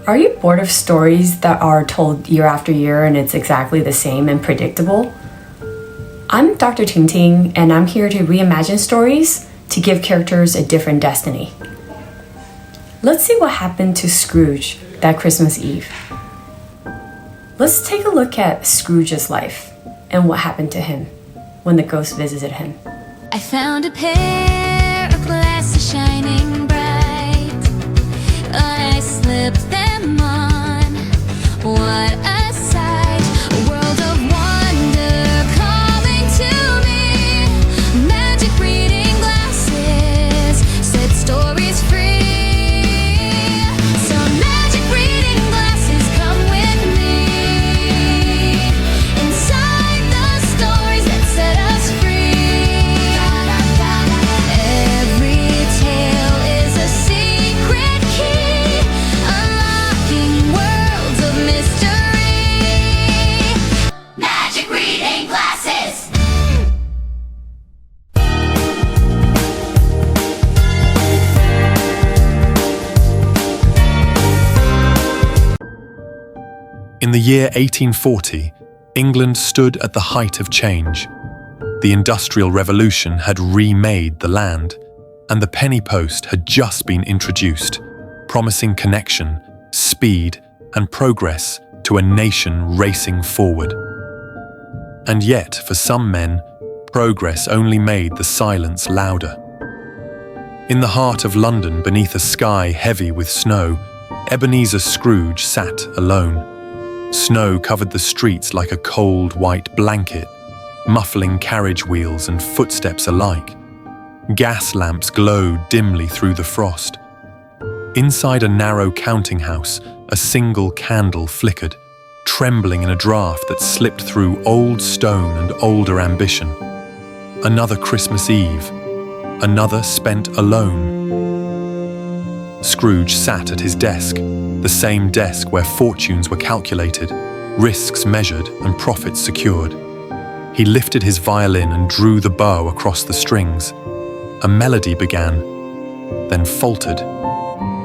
Are you bored of stories that are told year after year and it's exactly the same and predictable? I'm Dr. Ting Ting, and I'm here to reimagine stories to give characters a different destiny. Let's see what happened to Scrooge that Christmas Eve. Let's take a look at Scrooge's life and what happened to him when the ghost visited him. I found a pair of glasses shining bright. I slipped them on. What a sight! A world of wonder calling to me. Magic reading glasses set stories free. So magic reading glasses, come with me inside the stories that set us free. Every tale is a secret key, unlocking worlds of mystery. Magic reading glasses. In the year 1840, England stood at the height of change. The Industrial Revolution had remade the land, and the penny post had just been introduced, promising connection, speed, and progress to a nation racing forward. And yet, for some men, progress only made the silence louder. In the heart of London, beneath a sky heavy with snow, Ebenezer Scrooge sat alone. Snow covered the streets like a cold white blanket, muffling carriage wheels and footsteps alike. Gas lamps glowed dimly through the frost. Inside a narrow counting house, a single candle flickered, trembling in a draught that slipped through old stone and older ambition. Another Christmas Eve, another spent alone. Scrooge sat at his desk, the same desk where fortunes were calculated, risks measured, and profits secured. He lifted his violin and drew the bow across the strings. A melody began, then faltered.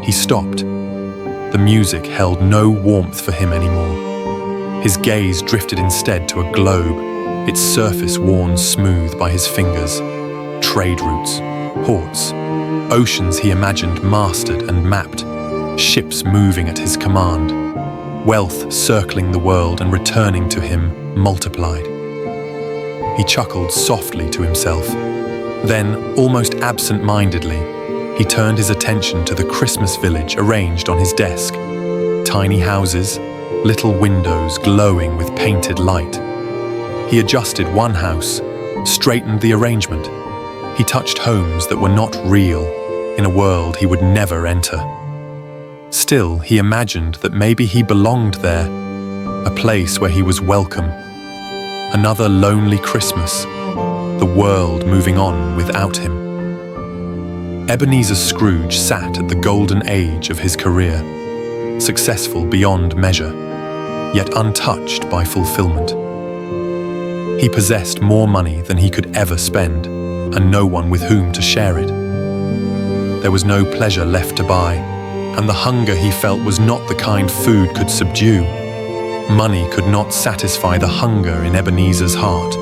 He stopped. The music held no warmth for him anymore. His gaze drifted instead to a globe, its surface worn smooth by his fingers. Trade routes, ports, oceans he imagined mastered and mapped, ships moving at his command, wealth circling the world and returning to him multiplied. He chuckled softly to himself. Then, almost absent-mindedly, he turned his attention to the Christmas village arranged on his desk. Tiny houses, little windows glowing with painted light. He adjusted one house, straightened the arrangement. He touched homes that were not real, in a world he would never enter. Still, he imagined that maybe he belonged there, a place where he was welcome. Another lonely Christmas, the world moving on without him. Ebenezer Scrooge sat at the golden age of his career, successful beyond measure, yet untouched by fulfillment. He possessed more money than he could ever spend, and no one with whom to share it. There was no pleasure left to buy, and the hunger he felt was not the kind food could subdue. Money could not satisfy the hunger in Ebenezer's heart.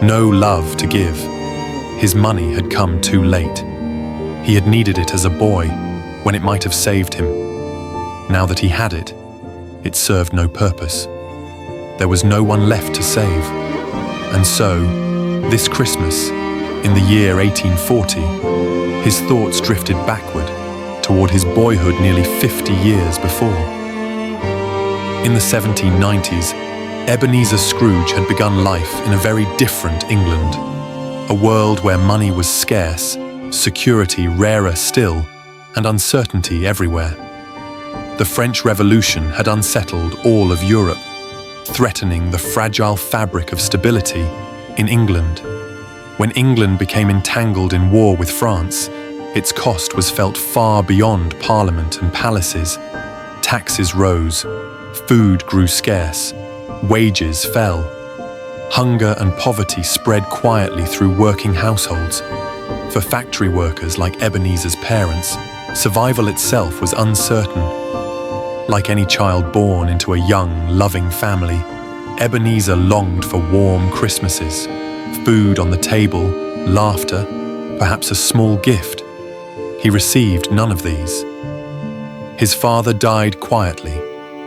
No love to give. His money had come too late. He had needed it as a boy, when it might have saved him. Now that he had it, it served no purpose. There was no one left to save. And so, this Christmas, in the year 1840, his thoughts drifted backward toward his boyhood nearly 50 years before. In the 1790s, Ebenezer Scrooge had begun life in a very different England, a world where money was scarce, security rarer still, and uncertainty everywhere. The French Revolution had unsettled all of Europe, threatening the fragile fabric of stability in England. When England became entangled in war with France, its cost was felt far beyond Parliament and palaces. Taxes rose, food grew scarce, wages fell. Hunger and poverty spread quietly through working households. For factory workers like Ebenezer's parents, survival itself was uncertain. Like any child born into a young, loving family, Ebenezer longed for warm Christmases, food on the table, laughter, perhaps a small gift. He received none of these. His father died quietly,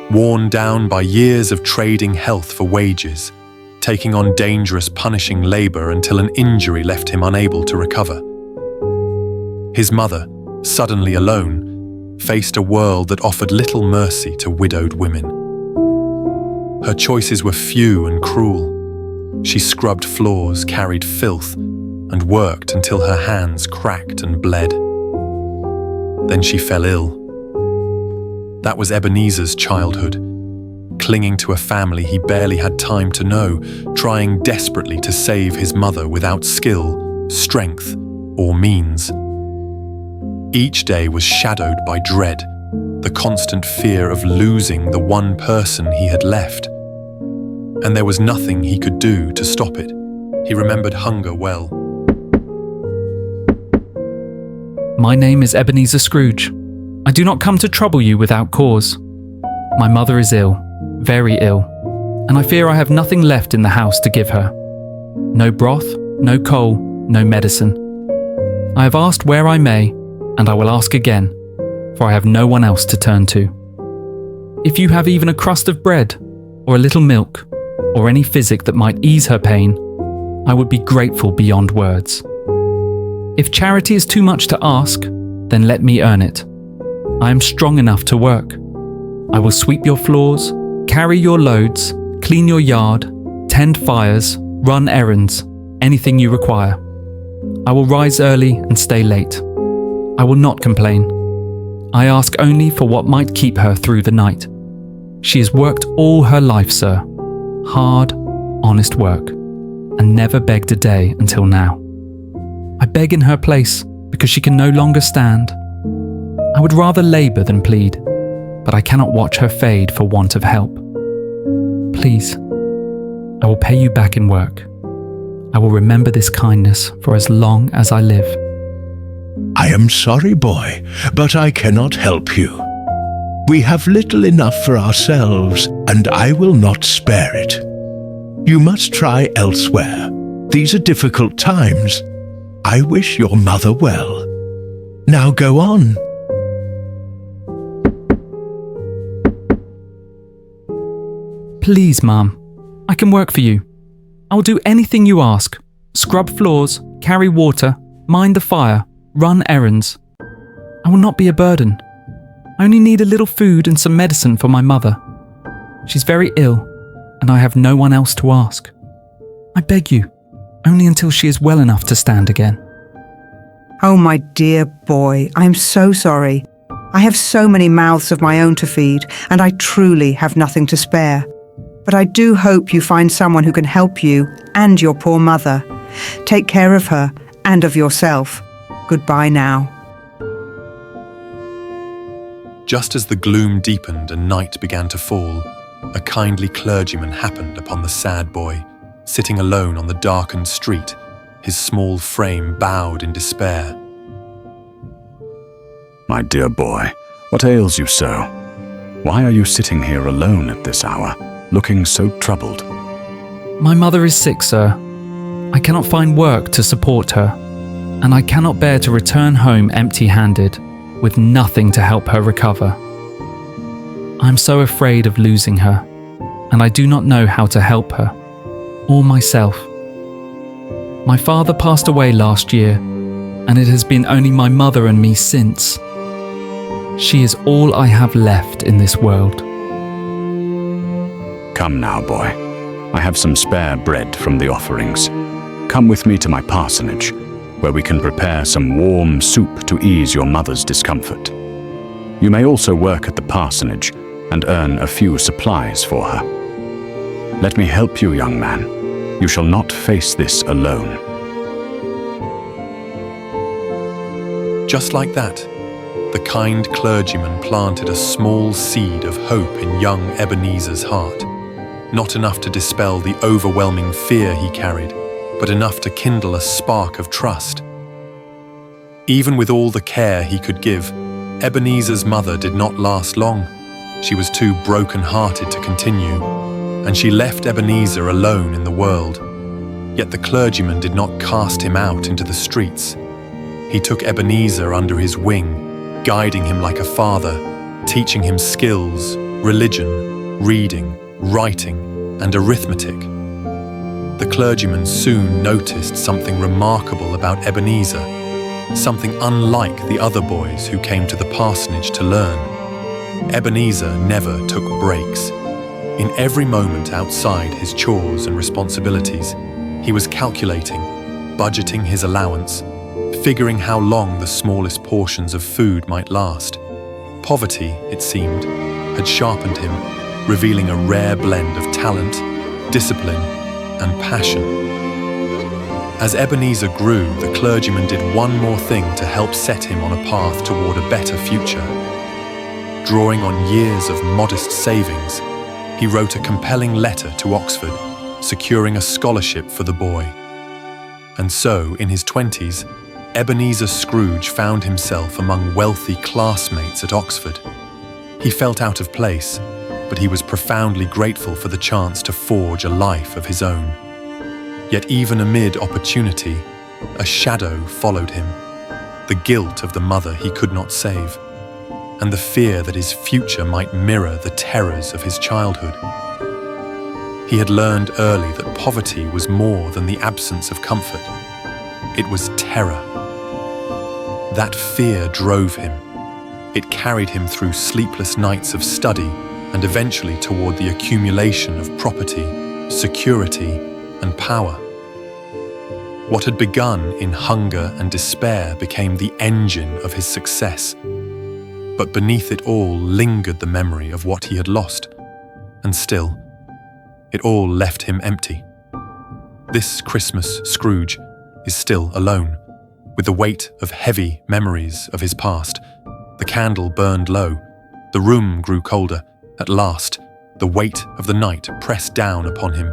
worn down by years of trading health for wages, taking on dangerous, punishing labor until an injury left him unable to recover. His mother, suddenly alone, faced a world that offered little mercy to widowed women. Her choices were few and cruel. She scrubbed floors, carried filth, and worked until her hands cracked and bled. Then she fell ill. That was Ebenezer's childhood, clinging to a family he barely had time to know, trying desperately to save his mother without skill, strength, or means. Each day was shadowed by dread, the constant fear of losing the one person he had left. And there was nothing he could do to stop it. He remembered hunger well. My name is Ebenezer Scrooge. I do not come to trouble you without cause. My mother is ill, very ill, and I fear I have nothing left in the house to give her. No broth, no coal, no medicine. I have asked where I may, and I will ask again, for I have no one else to turn to. If you have even a crust of bread, or a little milk, or any physic that might ease her pain, I would be grateful beyond words. If charity is too much to ask, then let me earn it. I am strong enough to work. I will sweep your floors, carry your loads, clean your yard, tend fires, run errands, anything you require. I will rise early and stay late. I will not complain. I ask only for what might keep her through the night. She has worked all her life, sir. Hard, honest work, and never begged a day until now. I beg in her place because she can no longer stand. I would rather labour than plead, but I cannot watch her fade for want of help. Please, I will pay you back in work. I will remember this kindness for as long as I live. I am sorry, boy, but I cannot help you. We have little enough for ourselves, and I will not spare it. You must try elsewhere. These are difficult times. I wish your mother well. Now go on. Please, Mum, I can work for you. I will do anything you ask. Scrub floors, carry water, mind the fire, run errands. I will not be a burden. I only need a little food and some medicine for my mother. She's very ill, and I have no one else to ask. I beg you, only until she is well enough to stand again. Oh, my dear boy, I'm so sorry. I have so many mouths of my own to feed, and I truly have nothing to spare. But I do hope you find someone who can help you and your poor mother. Take care of her and of yourself. Goodbye now. Just as the gloom deepened and night began to fall, a kindly clergyman happened upon the sad boy, sitting alone on the darkened street, his small frame bowed in despair. My dear boy, what ails you so? Why are you sitting here alone at this hour, looking so troubled? My mother is sick, sir. I cannot find work to support her, and I cannot bear to return home empty-handed, with nothing to help her recover. I am so afraid of losing her, and I do not know how to help her, or myself. My father passed away last year, and it has been only my mother and me since. She is all I have left in this world. Come now, boy. I have some spare bread from the offerings. Come with me to my parsonage, where we can prepare some warm soup to ease your mother's discomfort. You may also work at the parsonage and earn a few supplies for her. Let me help you, young man. You shall not face this alone. Just like that, the kind clergyman planted a small seed of hope in young Ebenezer's heart. Not enough to dispel the overwhelming fear he carried, but enough to kindle a spark of trust. Even with all the care he could give, Ebenezer's mother did not last long. She was too broken-hearted to continue, and she left Ebenezer alone in the world. Yet the clergyman did not cast him out into the streets. He took Ebenezer under his wing, guiding him like a father, teaching him skills, religion, reading, writing, and arithmetic. The clergyman soon noticed something remarkable about Ebenezer, something unlike the other boys who came to the parsonage to learn. Ebenezer never took breaks. In every moment outside his chores and responsibilities, he was calculating, budgeting his allowance, figuring how long the smallest portions of food might last. Poverty, it seemed, had sharpened him, revealing a rare blend of talent, discipline, and passion. As Ebenezer grew, the clergyman did one more thing to help set him on a path toward a better future. Drawing on years of modest savings, he wrote a compelling letter to Oxford, securing a scholarship for the boy. And so, in his 20s, Ebenezer Scrooge found himself among wealthy classmates at Oxford. He felt out of place, but he was profoundly grateful for the chance to forge a life of his own. Yet even amid opportunity, a shadow followed him, the guilt of the mother he could not save, and the fear that his future might mirror the terrors of his childhood. He had learned early that poverty was more than the absence of comfort. It was terror. That fear drove him. It carried him through sleepless nights of study and eventually toward the accumulation of property, security, and power. What had begun in hunger and despair became the engine of his success. But beneath it all lingered the memory of what he had lost. And still, it all left him empty. This Christmas, Scrooge is still alone, with the weight of heavy memories of his past. The candle burned low. The room grew colder. At last, the weight of the night pressed down upon him,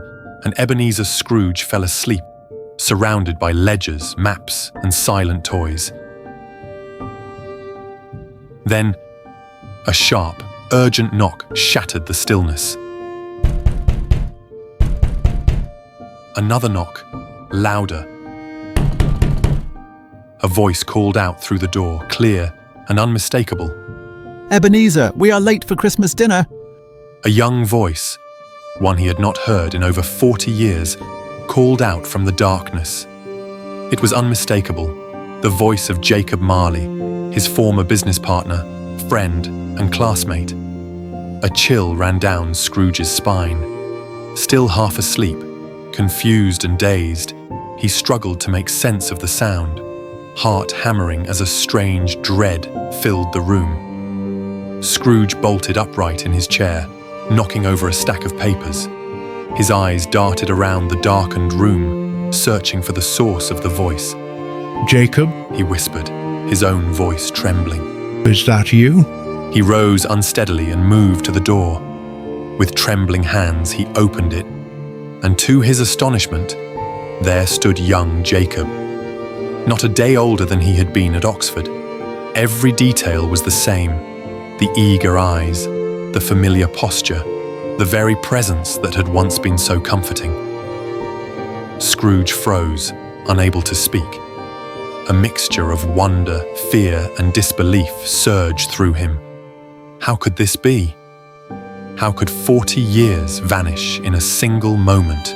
and Ebenezer Scrooge fell asleep, surrounded by ledgers, maps, and silent toys. Then, a sharp, urgent knock shattered the stillness. Another knock, louder. A voice called out through the door, clear and unmistakable. Ebenezer, we are late for Christmas dinner. A young voice, one he had not heard in over 40 years, called out from the darkness. It was unmistakable, the voice of Jacob Marley, his former business partner, friend, and classmate. A chill ran down Scrooge's spine. Still half asleep, confused and dazed, he struggled to make sense of the sound, heart hammering as a strange dread filled the room. Scrooge bolted upright in his chair, knocking over a stack of papers. His eyes darted around the darkened room, searching for the source of the voice. Jacob, He whispered, his own voice trembling. is that you? He rose unsteadily and moved to the door. With trembling hands, he opened it, and to his astonishment, there stood young Jacob. Not a day older than he had been at Oxford. Every detail was the same: the eager eyes, the familiar posture, the very presence that had once been so comforting. Scrooge froze, unable to speak. A mixture of wonder, fear, and disbelief surged through him. How could this be? How could 40 years vanish in a single moment?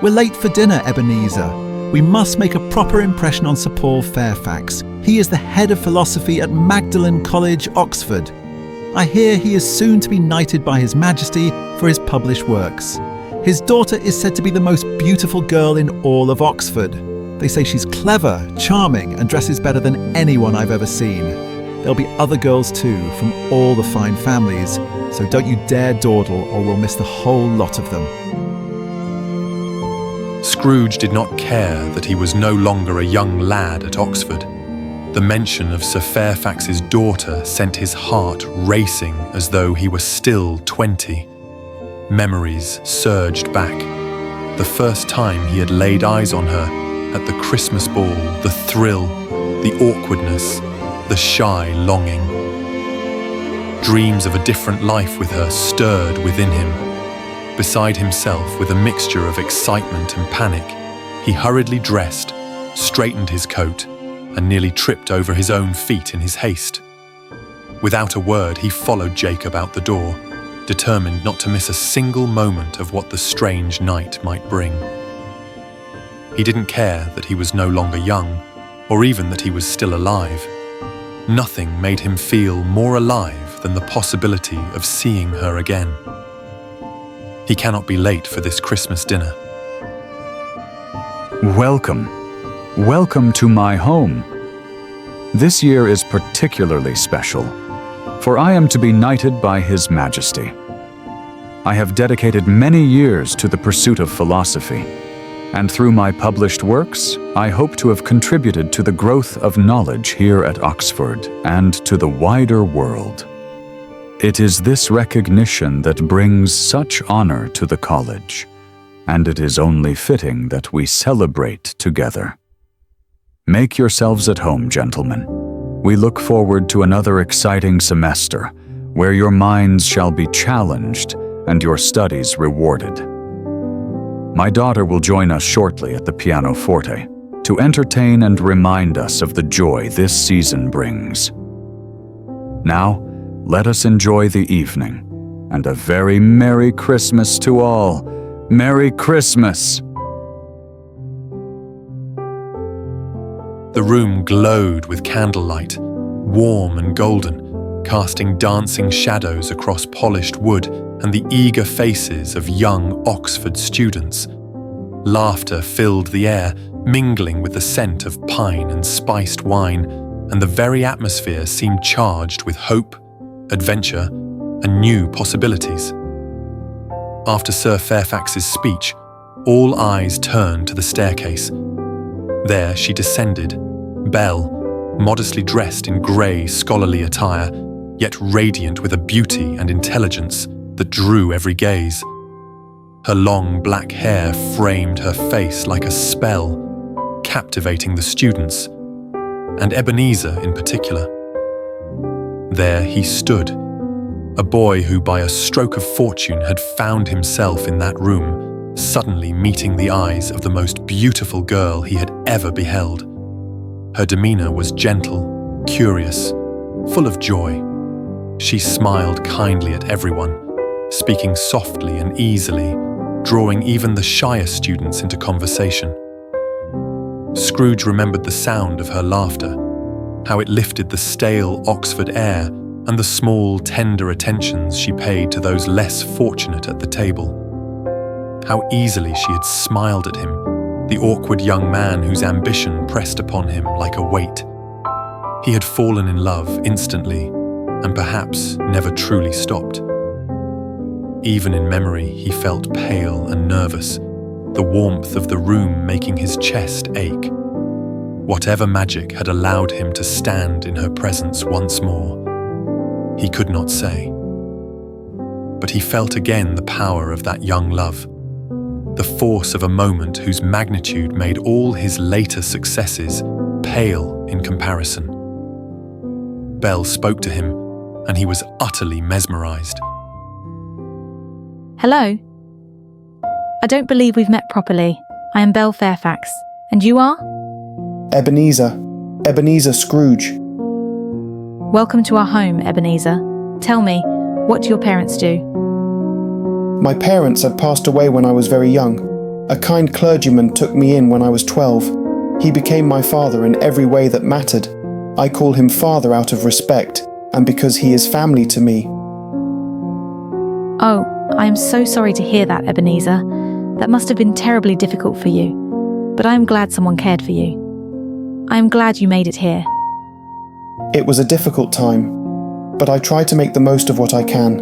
We're late for dinner, Ebenezer. We must make a proper impression on Sir Paul Fairfax. He is the head of philosophy at Magdalen College, Oxford. I hear he is soon to be knighted by His Majesty for his published works. His daughter is said to be the most beautiful girl in all of Oxford. They say she's clever, charming, and dresses better than anyone I've ever seen. There'll be other girls too, from all the fine families, so don't you dare dawdle or we'll miss the whole lot of them. Scrooge did not care that he was no longer a young lad at Oxford. The mention of Sir Fairfax's daughter sent his heart racing as though he were still 20. Memories surged back. The first time he had laid eyes on her, at the Christmas ball, the thrill, the awkwardness, the shy longing. Dreams of a different life with her stirred within him. Beside himself with a mixture of excitement and panic, he hurriedly dressed, straightened his coat, and nearly tripped over his own feet in his haste. Without a word, he followed Jacob out the door, determined not to miss a single moment of what the strange night might bring. He didn't care that he was no longer young, or even that he was still alive. Nothing made him feel more alive than the possibility of seeing her again. He cannot be late for this Christmas dinner. Welcome. Welcome to my home. This year is particularly special, for I am to be knighted by His Majesty. I have dedicated many years to the pursuit of philosophy, and through my published works, I hope to have contributed to the growth of knowledge here at Oxford and to the wider world. It is this recognition that brings such honor to the college, and it is only fitting that we celebrate together. Make yourselves at home, gentlemen. We look forward to another exciting semester, where your minds shall be challenged and your studies rewarded. My daughter will join us shortly at the pianoforte to entertain and remind us of the joy this season brings. Now, let us enjoy the evening, and a very Merry Christmas to all. Merry Christmas! The room glowed with candlelight, warm and golden, casting dancing shadows across polished wood and the eager faces of young Oxford students. Laughter filled the air, mingling with the scent of pine and spiced wine, and the very atmosphere seemed charged with hope, adventure, and new possibilities. After Sir Fairfax's speech, all eyes turned to the staircase. There she descended, Belle, modestly dressed in grey scholarly attire, yet radiant with a beauty and intelligence that drew every gaze. Her long black hair framed her face like a spell, captivating the students, and Ebenezer in particular. There he stood, a boy who by a stroke of fortune had found himself in that room, suddenly meeting the eyes of the most beautiful girl he had ever beheld. Her demeanor was gentle, curious, full of joy. She smiled kindly at everyone, speaking softly and easily, drawing even the shyer students into conversation. Scrooge remembered the sound of her laughter, how it lifted the stale Oxford air and the small, tender attentions she paid to those less fortunate at the table. How easily she had smiled at him, the awkward young man whose ambition pressed upon him like a weight. He had fallen in love instantly, and perhaps never truly stopped. Even in memory, he felt pale and nervous, the warmth of the room making his chest ache. Whatever magic had allowed him to stand in her presence once more, he could not say. But he felt again the power of that young love, the force of a moment whose magnitude made all his later successes pale in comparison. Belle spoke to him, and he was utterly mesmerized. Hello. I don't believe we've met properly. I am Belle Fairfax. And you are? Ebenezer Scrooge. Welcome to our home, Ebenezer. Tell me, what do your parents do? My parents had passed away when I was very young. A kind clergyman took me in when I was 12. He became my father in every way that mattered. I call him father out of respect, and because he is family to me. Oh, I am so sorry to hear that, Ebenezer. That must have been terribly difficult for you. But I am glad someone cared for you. I am glad you made it here. It was a difficult time, but I try to make the most of what I can.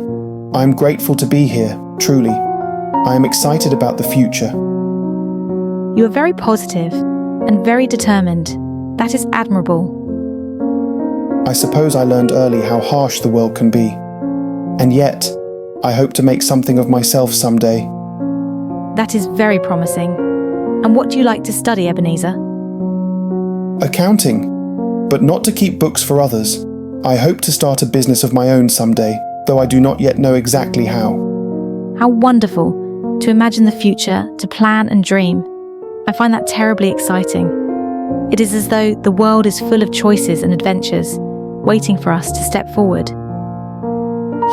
I am grateful to be here, truly. I am excited about the future. You are very positive and very determined. That is admirable. I suppose I learned early how harsh the world can be. And yet, I hope to make something of myself someday. That is very promising. And what do you like to study, Ebenezer? Accounting, but not to keep books for others. I hope to start a business of my own someday, though I do not yet know exactly how. How wonderful to imagine the future, to plan and dream. I find that terribly exciting. It is as though the world is full of choices and adventures, waiting for us to step forward.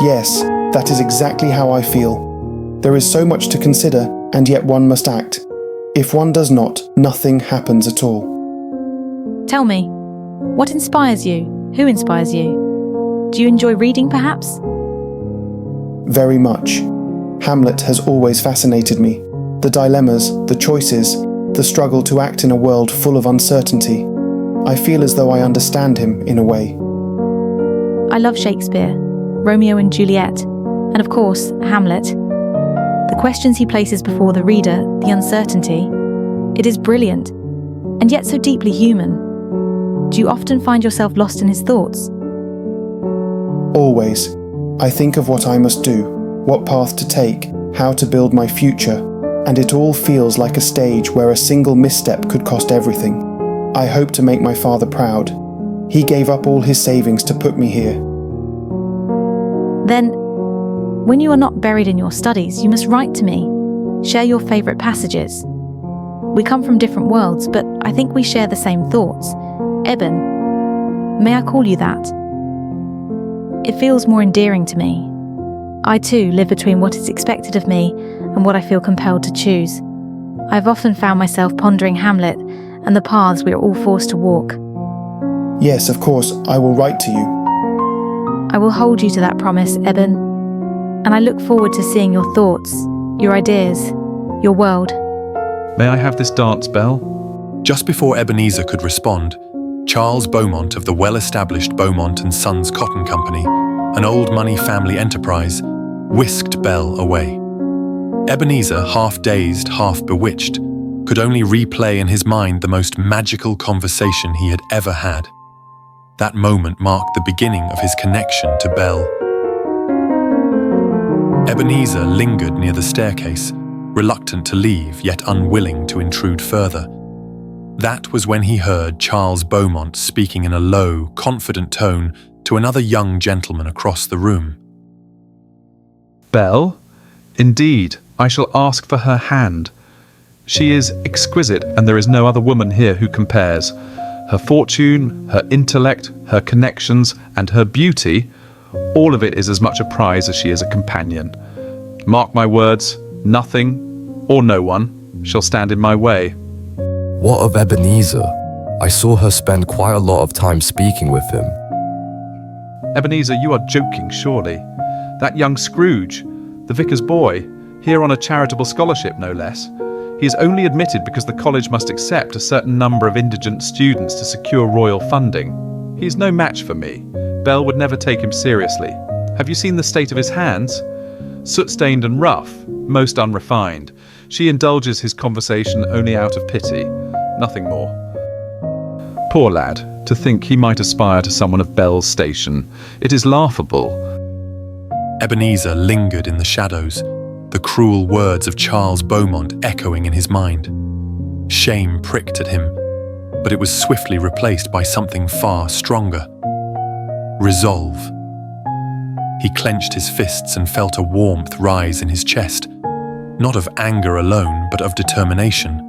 Yes, that is exactly how I feel. There is so much to consider, and yet one must act. If one does not, nothing happens at all. Tell me, what inspires you? Who inspires you? Do you enjoy reading, perhaps? Very much. Hamlet has always fascinated me. The dilemmas, the choices, the struggle to act in a world full of uncertainty. I feel as though I understand him in a way. I love Shakespeare, Romeo and Juliet, and of course, Hamlet. The questions he places before the reader, the uncertainty, it is brilliant, and yet so deeply human. Do you often find yourself lost in his thoughts? Always. I think of what I must do, what path to take, how to build my future, and it all feels like a stage where a single misstep could cost everything. I hope to make my father proud. He gave up all his savings to put me here. Then, when you are not buried in your studies, you must write to me. Share your favourite passages. We come from different worlds, but I think we share the same thoughts. Eben, may I call you that? It feels more endearing to me. I too live between what is expected of me and what I feel compelled to choose. I've often found myself pondering Hamlet and the paths we are all forced to walk. Yes, of course, I will write to you. I will hold you to that promise, Eben, and I look forward to seeing your thoughts, your ideas, your world. May I have this dance, Belle? Just before Ebenezer could respond, Charles Beaumont of the well-established Beaumont and Sons Cotton Company, an old money family enterprise, whisked Belle away. Ebenezer, half dazed, half bewitched, could only replay in his mind the most magical conversation he had ever had. That moment marked the beginning of his connection to Belle. Ebenezer lingered near the staircase, reluctant to leave yet unwilling to intrude further. That was when he heard Charles Beaumont speaking in a low, confident tone to another young gentleman across the room. Belle? Indeed, I shall ask for her hand. She is exquisite, and there is no other woman here who compares. Her fortune, her intellect, her connections, and her beauty, all of it is as much a prize as she is a companion. Mark my words, nothing, or no one, shall stand in my way. What of Ebenezer? I saw her spend quite a lot of time speaking with him. Ebenezer, you are joking, surely. That young Scrooge, the vicar's boy, here on a charitable scholarship, no less. He is only admitted because the college must accept a certain number of indigent students to secure royal funding. He is no match for me. Belle would never take him seriously. Have you seen the state of his hands? Soot-stained and rough, most unrefined. She indulges his conversation only out of pity, nothing more. Poor lad, to think he might aspire to someone of Belle's station. It is laughable. Ebenezer lingered in the shadows, the cruel words of Charles Beaumont echoing in his mind. Shame pricked at him, but it was swiftly replaced by something far stronger. Resolve. He clenched his fists and felt a warmth rise in his chest, not of anger alone, but of determination.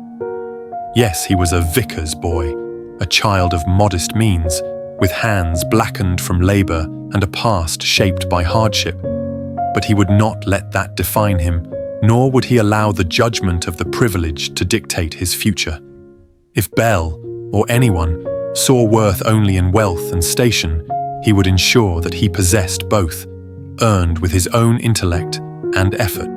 Yes, he was a vicar's boy, a child of modest means, with hands blackened from labor and a past shaped by hardship. But he would not let that define him, nor would he allow the judgment of the privileged to dictate his future. If Belle, or anyone, saw worth only in wealth and station, he would ensure that he possessed both, earned with his own intellect and effort.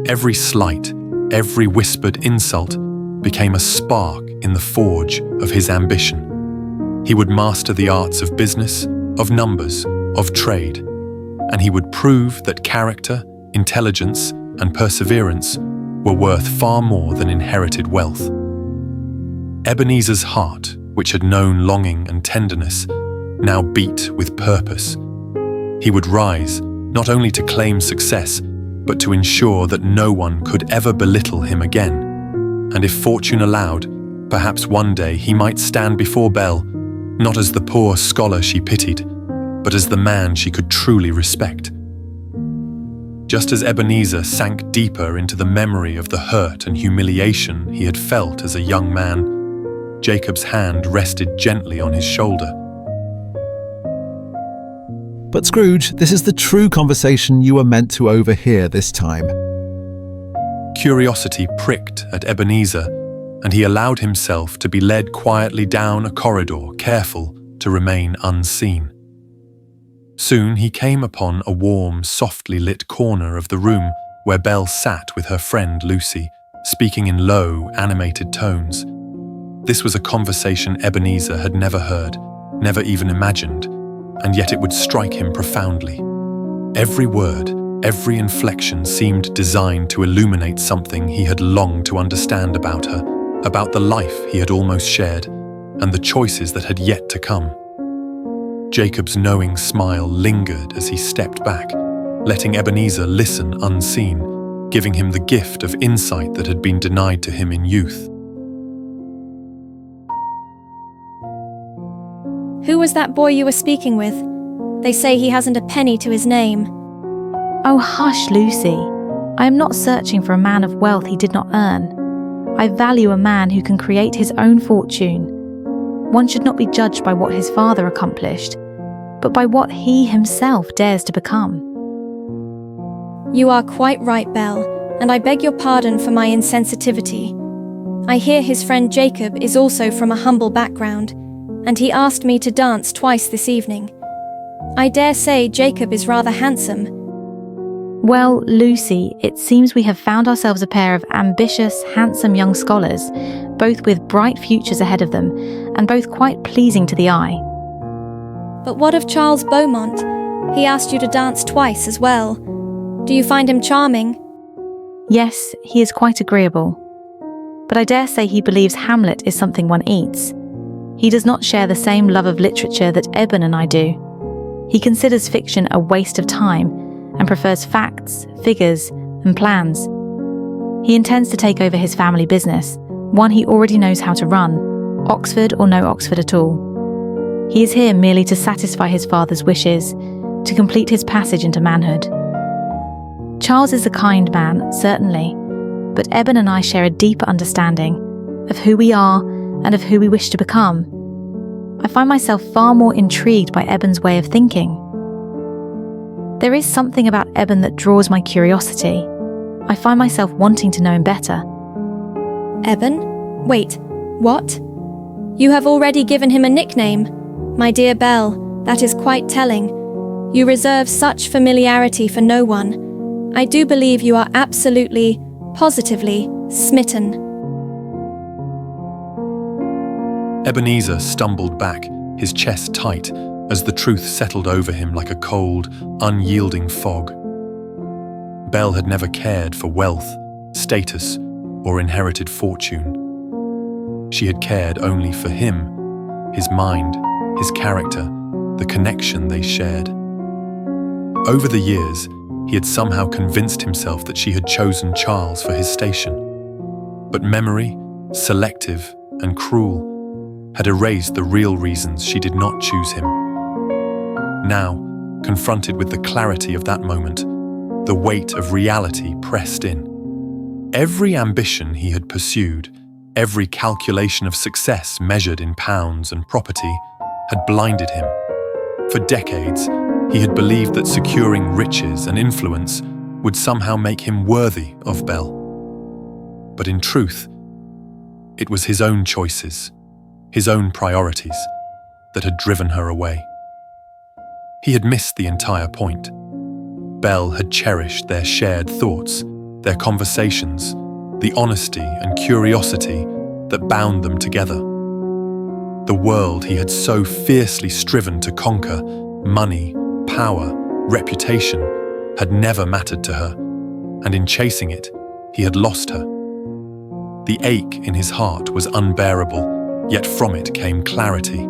Every slight, every whispered insult became a spark in the forge of his ambition. He would master the arts of business, of numbers, of trade, and he would prove that character, intelligence, and perseverance were worth far more than inherited wealth. Ebenezer's heart, which had known longing and tenderness, now beat with purpose. He would rise, not only to claim success, but to ensure that no one could ever belittle him again. And if fortune allowed, perhaps one day he might stand before Belle, not as the poor scholar she pitied, but as the man she could truly respect. Just as Ebenezer sank deeper into the memory of the hurt and humiliation he had felt as a young man, Jacob's hand rested gently on his shoulder. But Scrooge, this is the true conversation you were meant to overhear this time. Curiosity pricked at Ebenezer, and he allowed himself to be led quietly down a corridor, careful to remain unseen. Soon he came upon a warm, softly lit corner of the room where Belle sat with her friend Lucy, speaking in low, animated tones. This was a conversation Ebenezer had never heard, never even imagined, and yet it would strike him profoundly. Every word, every inflection seemed designed to illuminate something he had longed to understand about her, about the life he had almost shared, and the choices that had yet to come. Jacob's knowing smile lingered as he stepped back, letting Ebenezer listen unseen, giving him the gift of insight that had been denied to him in youth. Who was that boy you were speaking with? They say he hasn't a penny to his name. Oh, hush, Lucy. I am not searching for a man of wealth he did not earn. I value a man who can create his own fortune. One should not be judged by what his father accomplished, but by what he himself dares to become. You are quite right, Belle, and I beg your pardon for my insensitivity. I hear his friend Jacob is also from a humble background, and he asked me to dance twice this evening. I dare say Jacob is rather handsome. Well, Lucy, it seems we have found ourselves a pair of ambitious, handsome young scholars, both with bright futures ahead of them, and both quite pleasing to the eye. But what of Charles Beaumont? He asked you to dance twice as well. Do you find him charming? Yes, he is quite agreeable. But I dare say he believes Hamlet is something one eats. He does not share the same love of literature that Eben and I do. He considers fiction a waste of time, and prefers facts, figures, and plans. He intends to take over his family business, one he already knows how to run, Oxford or no Oxford at all. He is here merely to satisfy his father's wishes, to complete his passage into manhood. Charles is a kind man, certainly, but Eben and I share a deeper understanding of who we are and of who we wish to become. I find myself far more intrigued by Eben's way of thinking. There is something about Eben that draws my curiosity. I find myself wanting to know him better. Eben? Wait, what? You have already given him a nickname. My dear Belle, that is quite telling. You reserve such familiarity for no one. I do believe you are absolutely, positively smitten. Ebenezer stumbled back, his chest tight, as the truth settled over him like a cold, unyielding fog. Belle had never cared for wealth, status, or inherited fortune. She had cared only for him, his mind, his character, the connection they shared. Over the years, he had somehow convinced himself that she had chosen Charles for his station. But memory, selective and cruel, had erased the real reasons she did not choose him. Now, confronted with the clarity of that moment, the weight of reality pressed in. Every ambition he had pursued, every calculation of success measured in pounds and property, had blinded him. For decades, he had believed that securing riches and influence would somehow make him worthy of Belle. But in truth, it was his own choices, his own priorities, that had driven her away. He had missed the entire point. Belle had cherished their shared thoughts, their conversations, the honesty and curiosity that bound them together. The world he had so fiercely striven to conquer, money, power, reputation, had never mattered to her, and in chasing it, he had lost her. The ache in his heart was unbearable, yet from it came clarity.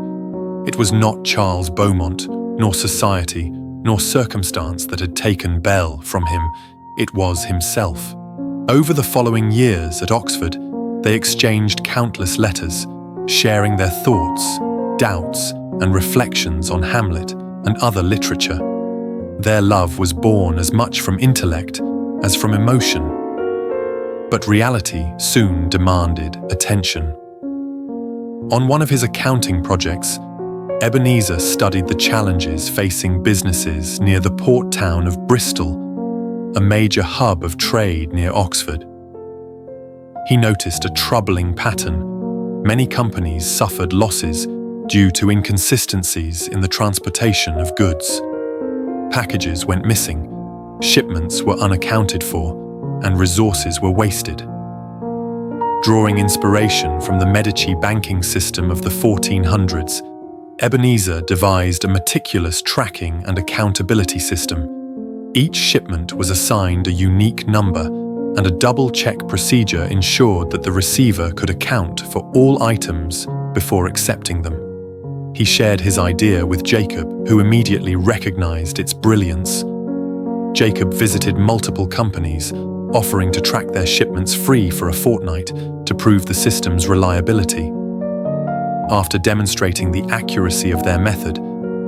It was not Charles Beaumont, nor society, nor circumstance that had taken Belle from him. It was himself. Over the following years at Oxford, they exchanged countless letters, sharing their thoughts, doubts, and reflections on Hamlet and other literature. Their love was born as much from intellect as from emotion. But reality soon demanded attention. On one of his accounting projects, Ebenezer studied the challenges facing businesses near the port town of Bristol, a major hub of trade near Oxford. He noticed a troubling pattern. Many companies suffered losses due to inconsistencies in the transportation of goods. Packages went missing, shipments were unaccounted for, and resources were wasted. Drawing inspiration from the Medici banking system of the 1400s, Ebenezer devised a meticulous tracking and accountability system. Each shipment was assigned a unique number, and a double-check procedure ensured that the receiver could account for all items before accepting them. He shared his idea with Jacob, who immediately recognized its brilliance. Jacob visited multiple companies, offering to track their shipments free for a fortnight to prove the system's reliability. After demonstrating the accuracy of their method,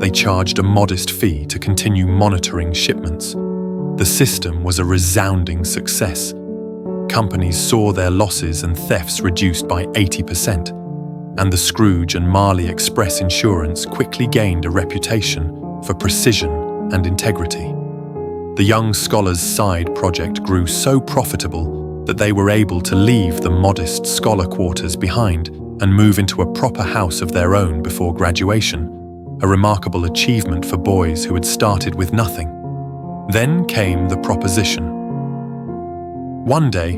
they charged a modest fee to continue monitoring shipments. The system was a resounding success. Companies saw their losses and thefts reduced by 80%, and the Scrooge and Marley Express Insurance quickly gained a reputation for precision and integrity. The young scholars' side project grew so profitable that they were able to leave the modest scholar quarters behind and move into a proper house of their own before graduation, a remarkable achievement for boys who had started with nothing. Then came the proposition. One day,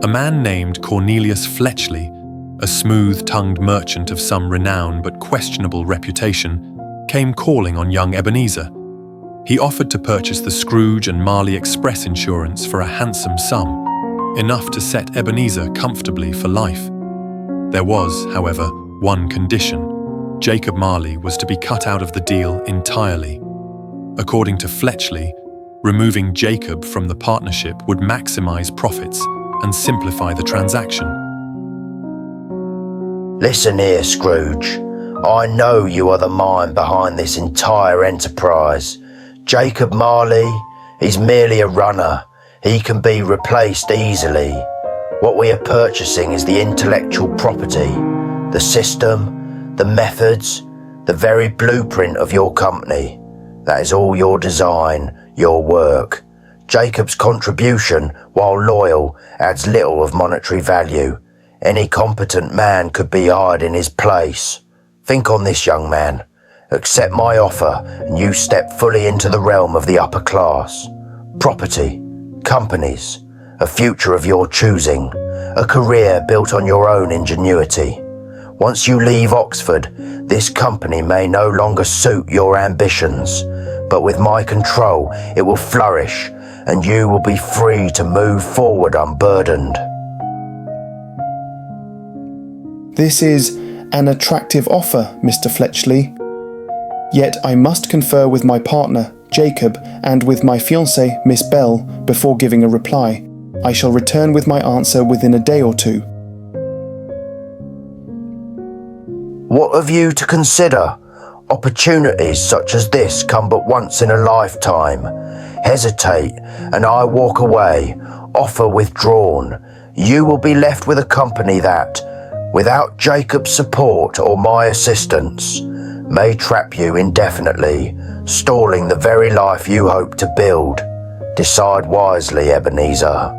a man named Cornelius Fletchley, a smooth-tongued merchant of some renown but questionable reputation, came calling on young Ebenezer. He offered to purchase the Scrooge and Marley Express Insurance for a handsome sum, enough to set Ebenezer comfortably for life. There was, however, one condition. Jacob Marley was to be cut out of the deal entirely. According to Fletchley, removing Jacob from the partnership would maximize profits and simplify the transaction. Listen here, Scrooge. I know you are the mind behind this entire enterprise. Jacob Marley, he's merely a runner. He can be replaced easily. What we are purchasing is the intellectual property, the system, the methods, the very blueprint of your company. That is all your design, your work. Jacob's contribution, while loyal, adds little of monetary value. Any competent man could be hired in his place. Think on this, young man. Accept my offer and you step fully into the realm of the upper class. Property, companies, a future of your choosing, a career built on your own ingenuity. Once you leave Oxford, this company may no longer suit your ambitions, but with my control, it will flourish and you will be free to move forward unburdened. This is an attractive offer, Mr. Fletchley. Yet I must confer with my partner, Jacob, and with my fiancée, Miss Belle, before giving a reply. I shall return with my answer within a day or two. What have you to consider? Opportunities such as this come but once in a lifetime. Hesitate, and I walk away. Offer withdrawn. You will be left with a company that, without Jacob's support or my assistance, may trap you indefinitely, stalling the very life you hope to build. Decide wisely, Ebenezer.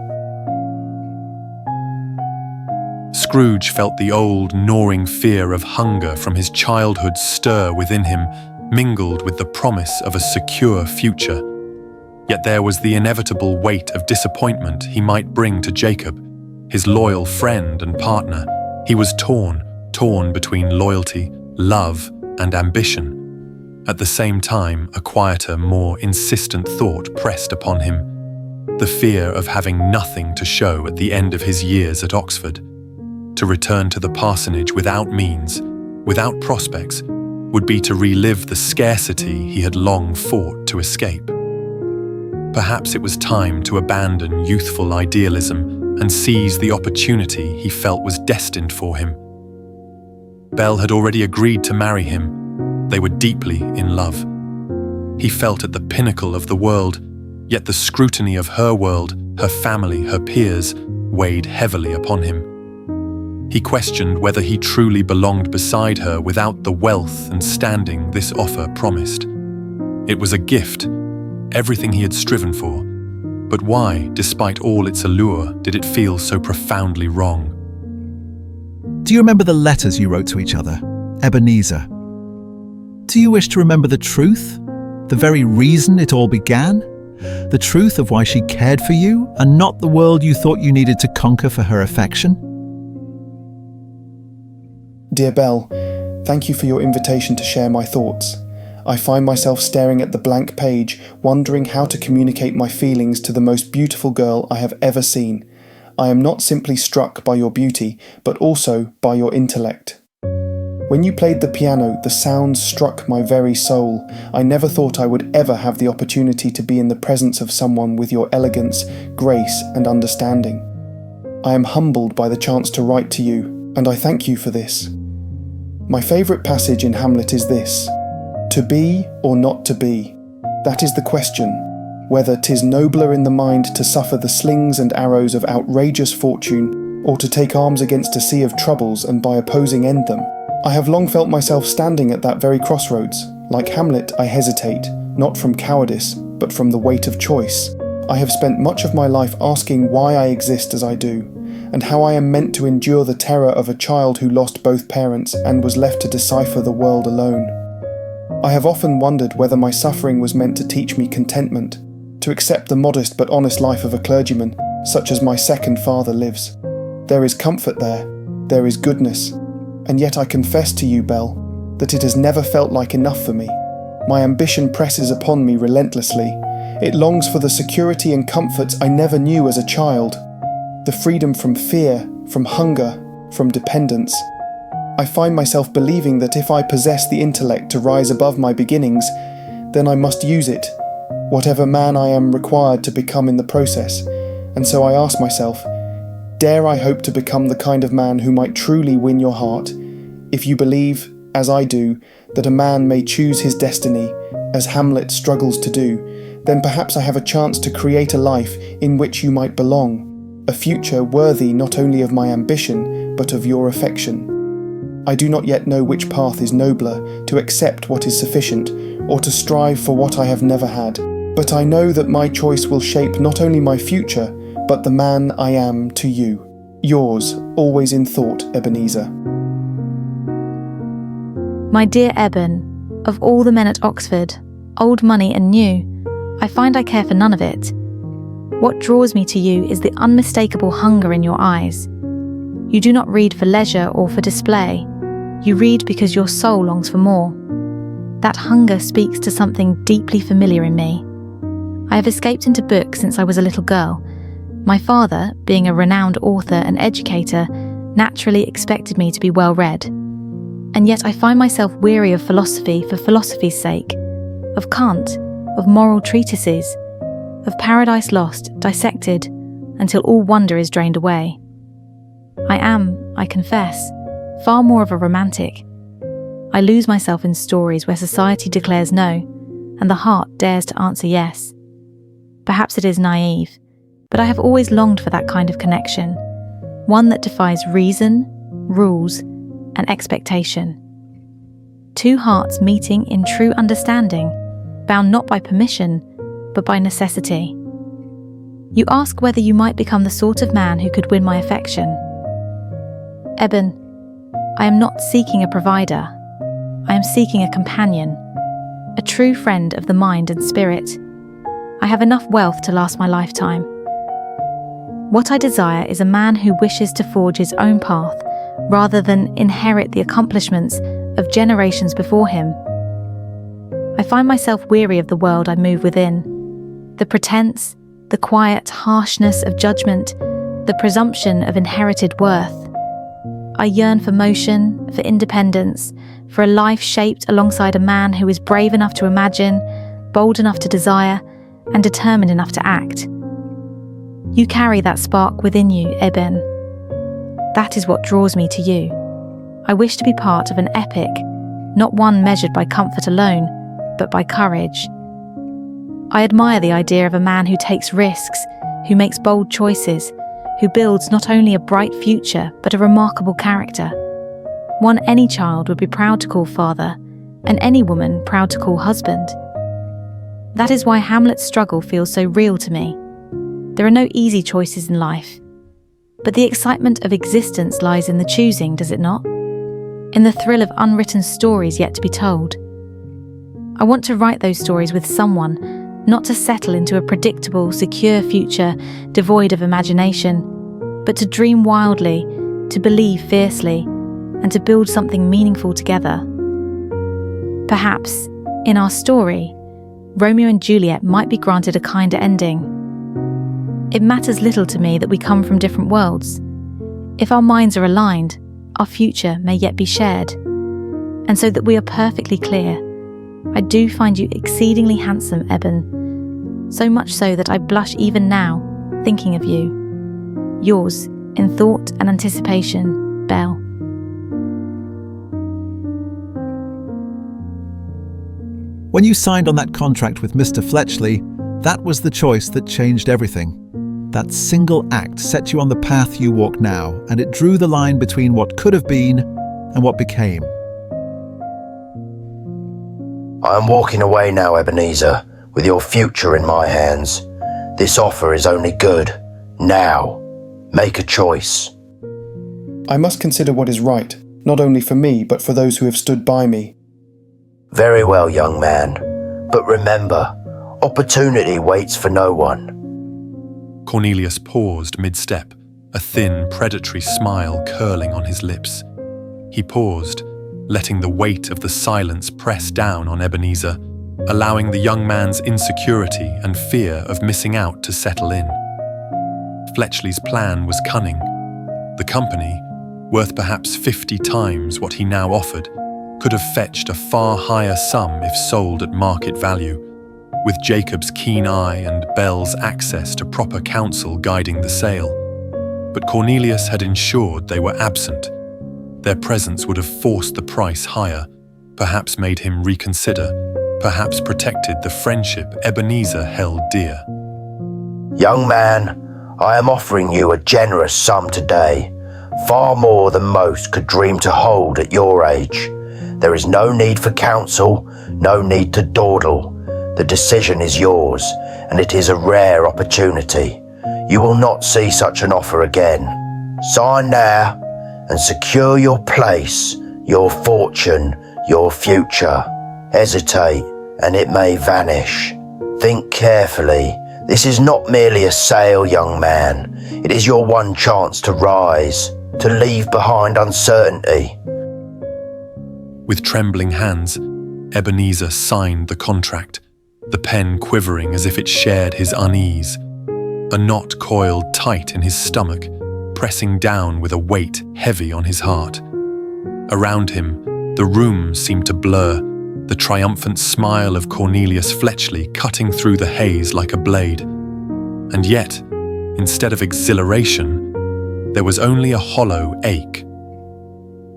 Scrooge felt the old, gnawing fear of hunger from his childhood stir within him, mingled with the promise of a secure future. Yet there was the inevitable weight of disappointment he might bring to Jacob, his loyal friend and partner. He was torn between loyalty, love, and ambition. At the same time, a quieter, more insistent thought pressed upon him: the fear of having nothing to show at the end of his years at Oxford. To return to the parsonage without means, without prospects, would be to relive the scarcity he had long fought to escape. Perhaps it was time to abandon youthful idealism and seize the opportunity he felt was destined for him. Belle had already agreed to marry him. They were deeply in love. He felt at the pinnacle of the world, yet the scrutiny of her world, her family, her peers, weighed heavily upon him. He questioned whether he truly belonged beside her without the wealth and standing this offer promised. It was a gift, everything he had striven for. But why, despite all its allure, did it feel so profoundly wrong? Do you remember the letters you wrote to each other, Ebenezer? Do you wish to remember the truth? The very reason it all began? The truth of why she cared for you and not the world you thought you needed to conquer for her affection? Dear Belle, thank you for your invitation to share my thoughts. I find myself staring at the blank page, wondering how to communicate my feelings to the most beautiful girl I have ever seen. I am not simply struck by your beauty, but also by your intellect. When you played the piano, the sounds struck my very soul. I never thought I would ever have the opportunity to be in the presence of someone with your elegance, grace, and understanding. I am humbled by the chance to write to you, and I thank you for this. My favourite passage in Hamlet is this: "To be or not to be, that is the question, whether 'tis nobler in the mind to suffer the slings and arrows of outrageous fortune, or to take arms against a sea of troubles and by opposing end them." I have long felt myself standing at that very crossroads. Like Hamlet, I hesitate, not from cowardice, but from the weight of choice. I have spent much of my life asking why I exist as I do, and how I am meant to endure the terror of a child who lost both parents and was left to decipher the world alone. I have often wondered whether my suffering was meant to teach me contentment, to accept the modest but honest life of a clergyman, such as my second father lives. There is comfort there is goodness, and yet I confess to you, Belle, that it has never felt like enough for me. My ambition presses upon me relentlessly. It longs for the security and comforts I never knew as a child, the freedom from fear, from hunger, from dependence. I find myself believing that if I possess the intellect to rise above my beginnings, then I must use it, whatever man I am required to become in the process. And so I ask myself, dare I hope to become the kind of man who might truly win your heart, if you believe, as I do, that a man may choose his destiny, as Hamlet struggles to do, then perhaps I have a chance to create a life in which you might belong, a future worthy not only of my ambition, but of your affection. I do not yet know which path is nobler, to accept what is sufficient, or to strive for what I have never had, but I know that my choice will shape not only my future, but the man I am to you. Yours, always in thought, Ebenezer. My dear Eben, of all the men at Oxford, old money and new, I find I care for none of it. What draws me to you is the unmistakable hunger in your eyes. You do not read for leisure or for display. You read because your soul longs for more. That hunger speaks to something deeply familiar in me. I have escaped into books since I was a little girl. My father, being a renowned author and educator, naturally expected me to be well read. And yet I find myself weary of philosophy for philosophy's sake, of Kant, of moral treatises, of Paradise Lost dissected until all wonder is drained away. I am, I confess, far more of a romantic. I lose myself in stories where society declares no, and the heart dares to answer yes. Perhaps it is naive, but I have always longed for that kind of connection, one that defies reason, rules, and expectation. Two hearts meeting in true understanding, bound not by permission, but by necessity. You ask whether you might become the sort of man who could win my affection. Eben, I am not seeking a provider. I am seeking a companion, a true friend of the mind and spirit. I have enough wealth to last my lifetime. What I desire is a man who wishes to forge his own path rather than inherit the accomplishments of generations before him. I find myself weary of the world I move within, the pretense, the quiet harshness of judgment, the presumption of inherited worth. I yearn for motion, for independence, for a life shaped alongside a man who is brave enough to imagine, bold enough to desire, and determined enough to act. You carry that spark within you, Eben. That is what draws me to you. I wish to be part of an epic, not one measured by comfort alone, but by courage. I admire the idea of a man who takes risks, who makes bold choices, who builds not only a bright future, but a remarkable character. One any child would be proud to call father, and any woman proud to call husband. That is why Hamlet's struggle feels so real to me. There are no easy choices in life, but the excitement of existence lies in the choosing, does it not? In the thrill of unwritten stories yet to be told. I want to write those stories with someone, not to settle into a predictable, secure future devoid of imagination, but to dream wildly, to believe fiercely, and to build something meaningful together. Perhaps, in our story, Romeo and Juliet might be granted a kinder ending. It matters little to me that we come from different worlds. If our minds are aligned, our future may yet be shared. And so that we are perfectly clear, I do find you exceedingly handsome, Eben, so much so that I blush even now, thinking of you. Yours, in thought and anticipation, Belle. When you signed on that contract with Mr. Fletchley, that was the choice that changed everything. That single act set you on the path you walk now, and it drew the line between what could have been and what became. I am walking away now, Ebenezer, with your future in my hands. This offer is only good. Now, make a choice. I must consider what is right, not only for me, but for those who have stood by me. Very well, young man. But remember, opportunity waits for no one. Cornelius paused mid-step, a thin, predatory smile curling on his lips. He paused, letting the weight of the silence press down on Ebenezer, allowing the young man's insecurity and fear of missing out to settle in. Fletchley's plan was cunning. The company, worth perhaps 50 times what he now offered, could have fetched a far higher sum if sold at market value, with Jacob's keen eye and Belle's access to proper counsel guiding the sale. But Cornelius had ensured they were absent. Their presence would have forced the price higher, perhaps made him reconsider, perhaps protected the friendship Ebenezer held dear. Young man, I am offering you a generous sum today, far more than most could dream to hold at your age. There is no need for counsel, no need to dawdle. The decision is yours, and it is a rare opportunity. You will not see such an offer again. Sign now, and secure your place, your fortune, your future. Hesitate, and it may vanish. Think carefully. This is not merely a sale, young man. It is your one chance to rise, to leave behind uncertainty. With trembling hands, Ebenezer signed the contract, the pen quivering as if it shared his unease. A knot coiled tight in his stomach, pressing down with a weight heavy on his heart. Around him, the room seemed to blur, the triumphant smile of Cornelius Fletchley cutting through the haze like a blade. And yet, instead of exhilaration, there was only a hollow ache.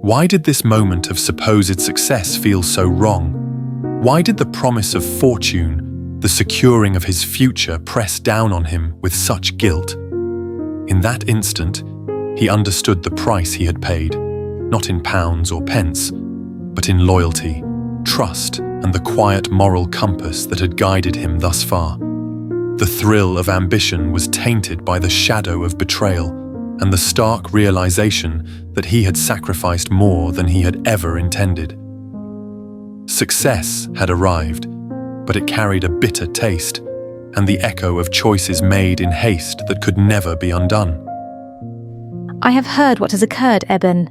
Why did this moment of supposed success feel so wrong? Why did the promise of fortune, the securing of his future, press down on him with such guilt? In that instant, he understood the price he had paid, not in pounds or pence, but in loyalty, trust, and the quiet moral compass that had guided him thus far. The thrill of ambition was tainted by the shadow of betrayal, and the stark realization that he had sacrificed more than he had ever intended. Success had arrived, but it carried a bitter taste, and the echo of choices made in haste that could never be undone. I have heard what has occurred, Eben.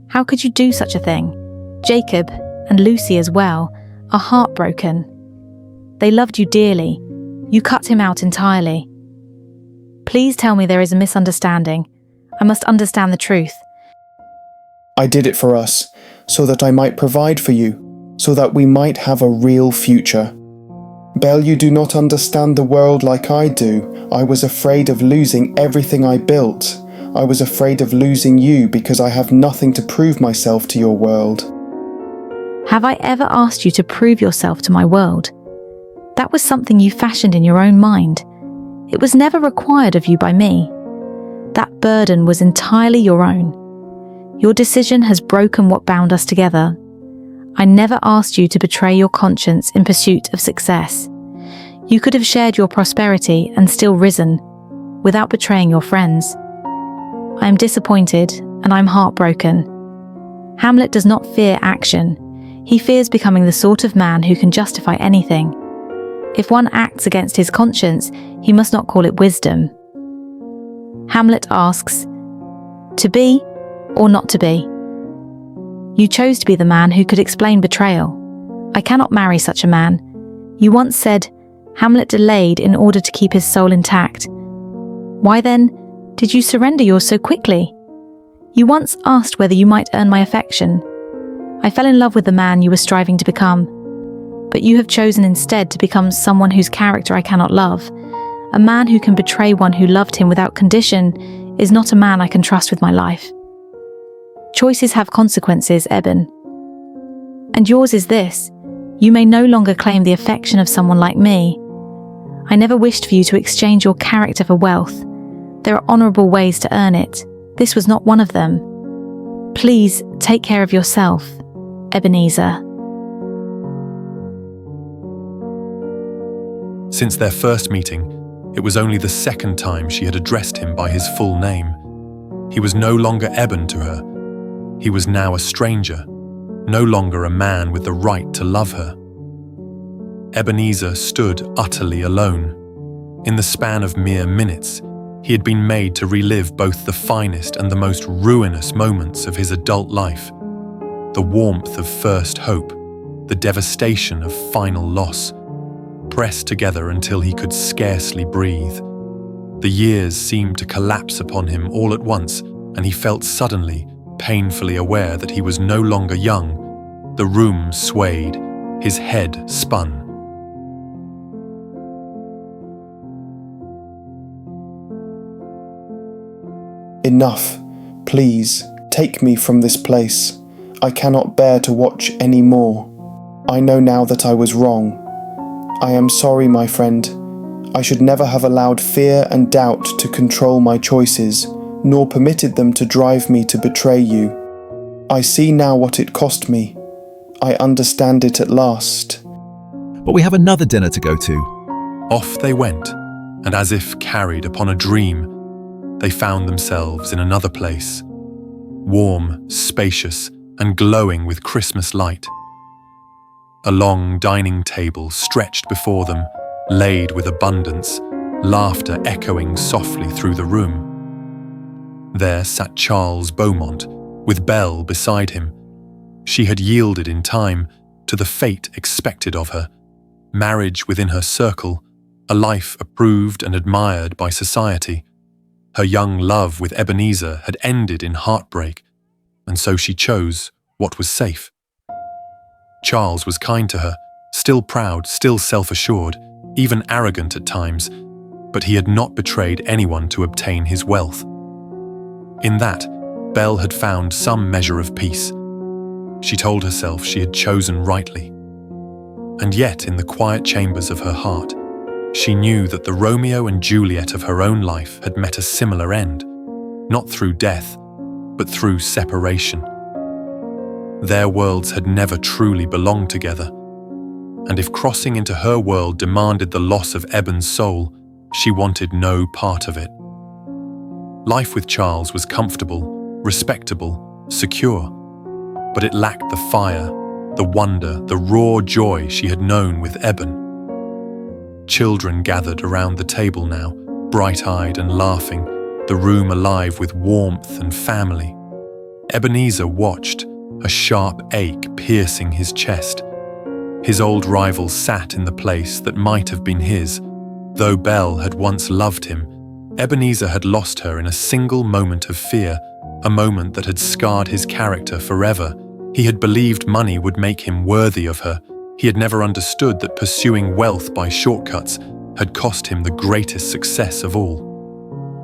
How could you do such a thing? Jacob, and Lucy as well, are heartbroken. They loved you dearly. You cut him out entirely. Please tell me there is a misunderstanding. I must understand the truth. I did it for us, so that I might provide for you, so that we might have a real future. Belle, you do not understand the world like I do. I was afraid of losing everything I built. I was afraid of losing you because I have nothing to prove myself to your world. Have I ever asked you to prove yourself to my world? That was something you fashioned in your own mind. It was never required of you by me. That burden was entirely your own. Your decision has broken what bound us together. I never asked you to betray your conscience in pursuit of success. You could have shared your prosperity and still risen, without betraying your friends. I am disappointed and I'm heartbroken. Hamlet does not fear action. He fears becoming the sort of man who can justify anything. If one acts against his conscience, he must not call it wisdom. Hamlet asks, to be or not to be? You chose to be the man who could explain betrayal. I cannot marry such a man. You once said, Hamlet delayed in order to keep his soul intact. Why then did you surrender yours so quickly? You once asked whether you might earn my affection. I fell in love with the man you were striving to become, but you have chosen instead to become someone whose character I cannot love. A man who can betray one who loved him without condition is not a man I can trust with my life. Choices have consequences, Eben. And yours is this: you may no longer claim the affection of someone like me. I never wished for you to exchange your character for wealth. There are honourable ways to earn it. This was not one of them. Please take care of yourself, Ebenezer. Since their first meeting, it was only the second time she had addressed him by his full name. He was no longer Eben to her. He was now a stranger, no longer a man with the right to love her. Ebenezer stood utterly alone. In the span of mere minutes, he had been made to relive both the finest and the most ruinous moments of his adult life. The warmth of first hope, the devastation of final loss, pressed together until he could scarcely breathe. The years seemed to collapse upon him all at once, and he felt suddenly, painfully aware that he was no longer young. The room swayed, his head spun. Enough. Please, take me from this place. I cannot bear to watch any more. I know now that I was wrong. I am sorry, my friend. I should never have allowed fear and doubt to control my choices, nor permitted them to drive me to betray you. I see now what it cost me. I understand it at last. But we have another dinner to go to. Off they went, and as if carried upon a dream, they found themselves in another place, warm, spacious, and glowing with Christmas light. A long dining table stretched before them, laid with abundance, laughter echoing softly through the room. There sat Charles Beaumont, with Belle beside him. She had yielded in time to the fate expected of her, marriage within her circle, a life approved and admired by society. Her young love with Ebenezer had ended in heartbreak, and so she chose what was safe. Charles was kind to her, still proud, still self-assured, even arrogant at times, but he had not betrayed anyone to obtain his wealth. In that, Belle had found some measure of peace. She told herself she had chosen rightly. And yet, in the quiet chambers of her heart, she knew that the Romeo and Juliet of her own life had met a similar end, not through death, but through separation. Their worlds had never truly belonged together, and if crossing into her world demanded the loss of Eben's soul, she wanted no part of it. Life with Charles was comfortable, respectable, secure, but it lacked the fire, the wonder, the raw joy she had known with Eben. Children gathered around the table now, bright-eyed and laughing, the room alive with warmth and family. Ebenezer watched, a sharp ache piercing his chest. His old rival sat in the place that might have been his. Though Belle had once loved him, Ebenezer had lost her in a single moment of fear, a moment that had scarred his character forever. He had believed money would make him worthy of her. He had never understood that pursuing wealth by shortcuts had cost him the greatest success of all: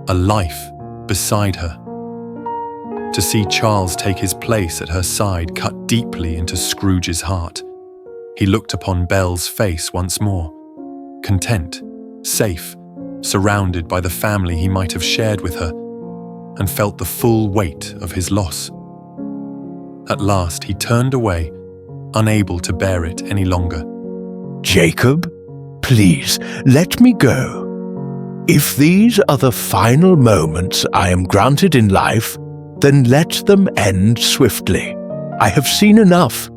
a life beside her. To see Charles take his place at her side cut deeply into Scrooge's heart. He looked upon Belle's face once more, content, safe, surrounded by the family he might have shared with her, and felt the full weight of his loss. At last he turned away, unable to bear it any longer. Jacob, please, let me go. If these are the final moments I am granted in life, then let them end swiftly. I have seen enough.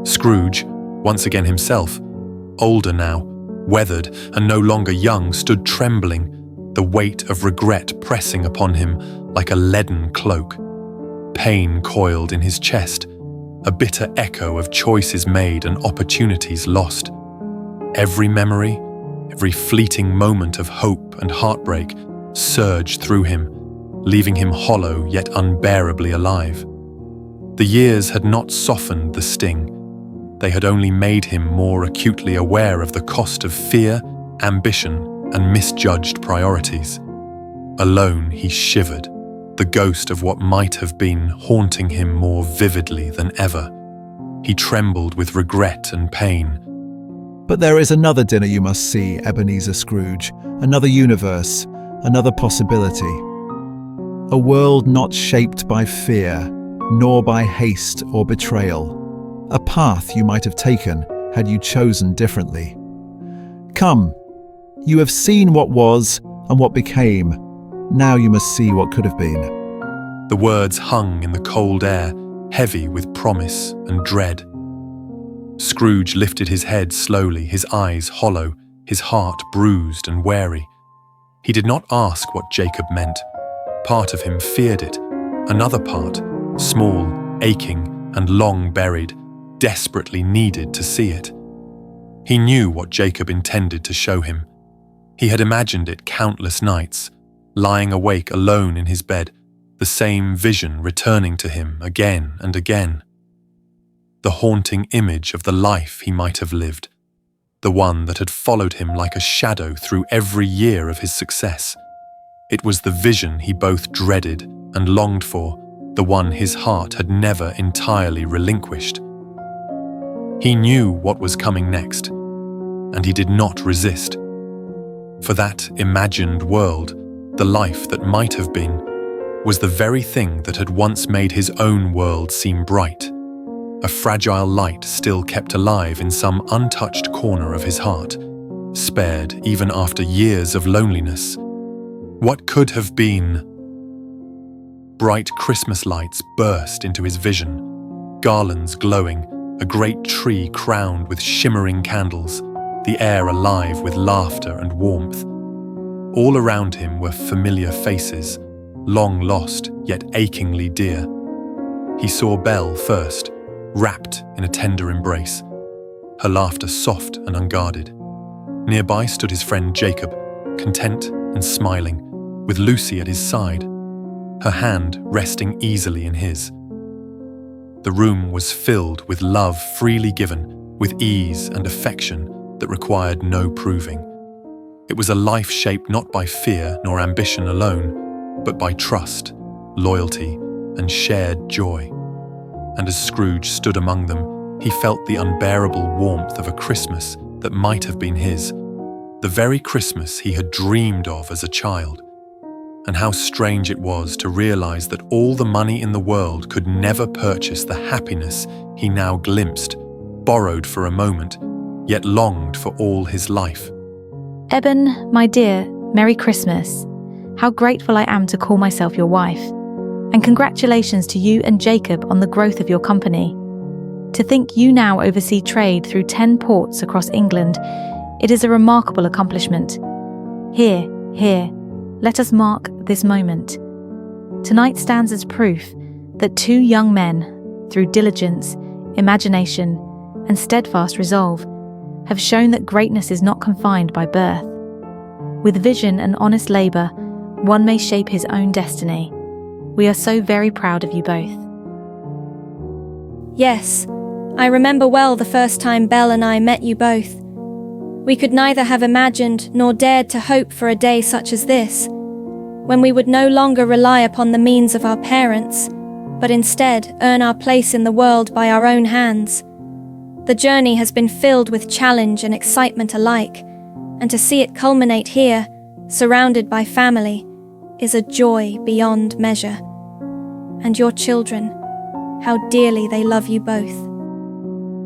Scrooge, once again himself, older now, weathered and no longer young, stood trembling, the weight of regret pressing upon him like a leaden cloak. Pain coiled in his chest, a bitter echo of choices made and opportunities lost. Every memory, every fleeting moment of hope and heartbreak surged through him, leaving him hollow yet unbearably alive. The years had not softened the sting. They had only made him more acutely aware of the cost of fear, ambition, and misjudged priorities. Alone he shivered, the ghost of what might have been haunting him more vividly than ever. He trembled with regret and pain. But there is another dinner you must see, Ebenezer Scrooge, another universe, another possibility. A world not shaped by fear, nor by haste or betrayal. A path you might have taken had you chosen differently. Come, you have seen what was and what became. Now you must see what could have been. The words hung in the cold air, heavy with promise and dread. Scrooge lifted his head slowly, his eyes hollow, his heart bruised and weary. He did not ask what Jacob meant. Part of him feared it. Another part, small, aching, and long buried, desperately needed to see it. He knew what Jacob intended to show him. He had imagined it countless nights, lying awake alone in his bed, the same vision returning to him again and again. The haunting image of the life he might have lived, the one that had followed him like a shadow through every year of his success. It was the vision he both dreaded and longed for, the one his heart had never entirely relinquished. He knew what was coming next, and he did not resist. For that imagined world, the life that might have been, was the very thing that had once made his own world seem bright, a fragile light still kept alive in some untouched corner of his heart, spared even after years of loneliness. What could have been? Bright Christmas lights burst into his vision, garlands glowing, a great tree crowned with shimmering candles, the air alive with laughter and warmth. All around him were familiar faces, long lost yet achingly dear. He saw Belle first, wrapped in a tender embrace, her laughter soft and unguarded. Nearby stood his friend Jacob, content and smiling, with Lucy at his side, her hand resting easily in his. The room was filled with love freely given, with ease and affection that required no proving. It was a life shaped not by fear nor ambition alone, but by trust, loyalty, and shared joy. And as Scrooge stood among them, he felt the unbearable warmth of a Christmas that might have been his, the very Christmas he had dreamed of as a child. And how strange it was to realize that all the money in the world could never purchase the happiness he now glimpsed, borrowed for a moment, yet longed for all his life. Eben, my dear, Merry Christmas. How grateful I am to call myself your wife. And congratulations to you and Jacob on the growth of your company. To think you now oversee trade through 10 ports across England, it is a remarkable accomplishment. Here, let us mark this moment. Tonight stands as proof that 2 young men, through diligence, imagination, and steadfast resolve, have shown that greatness is not confined by birth. With vision and honest labour, one may shape his own destiny. We are so very proud of you both. Yes, I remember well the first time Belle and I met you both. We could neither have imagined nor dared to hope for a day such as this. when we would no longer rely upon the means of our parents, but instead earn our place in the world by our own hands. The journey has been filled with challenge and excitement alike, and to see it culminate here, surrounded by family, is a joy beyond measure. And your children, how dearly they love you both.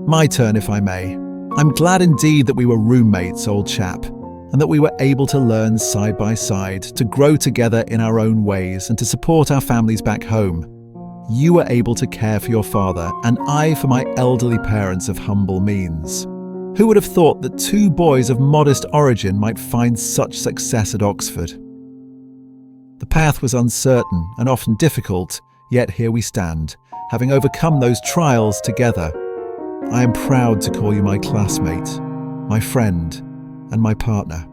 My turn, if I may. I'm glad indeed that we were roommates, old chap, and that we were able to learn side by side, to grow together in our own ways and to support our families back home. You were able to care for your father, and I for my elderly parents of humble means. Who would have thought that two boys of modest origin might find such success at Oxford? The path was uncertain and often difficult, yet here we stand, having overcome those trials together. I am proud to call you my classmate, my friend, and my partner.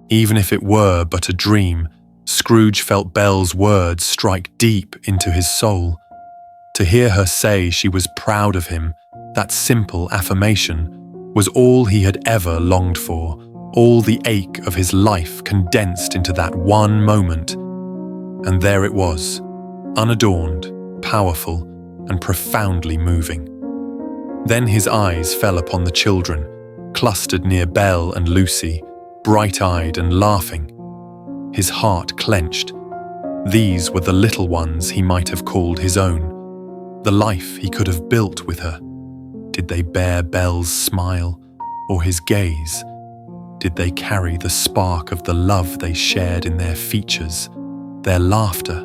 Even if it were but a dream, Scrooge felt Belle's words strike deep into his soul. To hear her say she was proud of him, that simple affirmation, was all he had ever longed for, all the ache of his life condensed into that one moment. And there it was, unadorned, powerful, and profoundly moving. Then his eyes fell upon the children, clustered near Belle and Lucy, bright-eyed and laughing. His heart clenched. These were the little ones he might have called his own, the life he could have built with her. Did they bear Belle's smile, or his gaze? Did they carry the spark of the love they shared in their features, their laughter?